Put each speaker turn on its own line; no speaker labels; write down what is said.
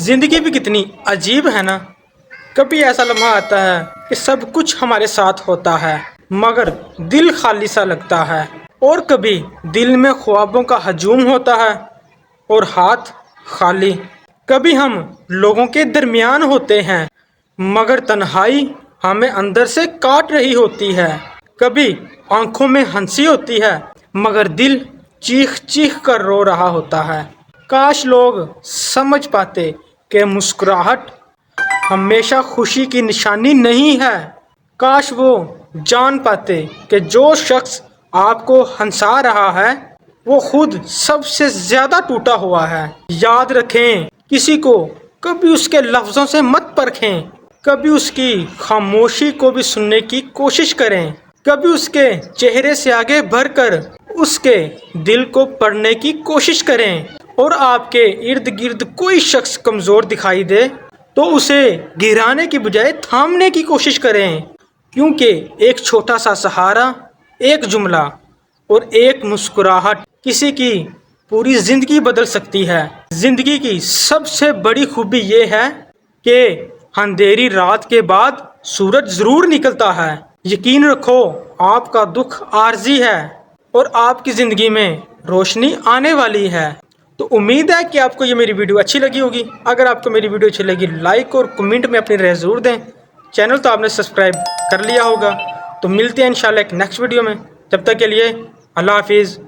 زندگی بھی کتنی عجیب ہے نا. کبھی ایسا لمحہ آتا ہے کہ سب کچھ ہمارے ساتھ ہوتا ہے مگر دل خالی سا لگتا ہے، اور کبھی دل میں خوابوں کا ہجوم ہوتا ہے اور ہاتھ خالی. کبھی ہم لوگوں کے درمیان ہوتے ہیں مگر تنہائی ہمیں اندر سے کاٹ رہی ہوتی ہے. کبھی آنکھوں میں ہنسی ہوتی ہے مگر دل چیخ چیخ کر رو رہا ہوتا ہے. کاش لوگ سمجھ پاتے کہ مسکراہٹ ہمیشہ خوشی کی نشانی نہیں ہے. کاش وہ جان پاتے کہ جو شخص آپ کو ہنسا رہا ہے وہ خود سب سے زیادہ ٹوٹا ہوا ہے. یاد رکھیں، کسی کو کبھی اس کے لفظوں سے مت پرکھیں. کبھی اس کی خاموشی کو بھی سننے کی کوشش کریں. کبھی اس کے چہرے سے آگے بڑھ کر اس کے دل کو پڑھنے کی کوشش کریں. اور آپ کے ارد گرد کوئی شخص کمزور دکھائی دے تو اسے گرانے کی بجائے تھامنے کی کوشش کریں، کیونکہ ایک چھوٹا سا سہارا، ایک جملہ اور ایک مسکراہٹ کسی کی پوری زندگی بدل سکتی ہے. زندگی کی سب سے بڑی خوبی یہ ہے کہ اندھیری رات کے بعد سورج ضرور نکلتا ہے. یقین رکھو، آپ کا دکھ عارضی ہے اور آپ کی زندگی میں روشنی آنے والی ہے. تو امید ہے کہ آپ کو یہ میری ویڈیو اچھی لگی ہوگی. اگر آپ کو میری ویڈیو اچھی لگی لائک اور کمنٹ میں اپنی رائے ضرور دیں. چینل تو آپ نے سبسکرائب کر لیا ہوگا. تو ملتے ہیں انشاءاللہ ایک نیکسٹ ویڈیو میں. جب تک کے لیے اللہ حافظ.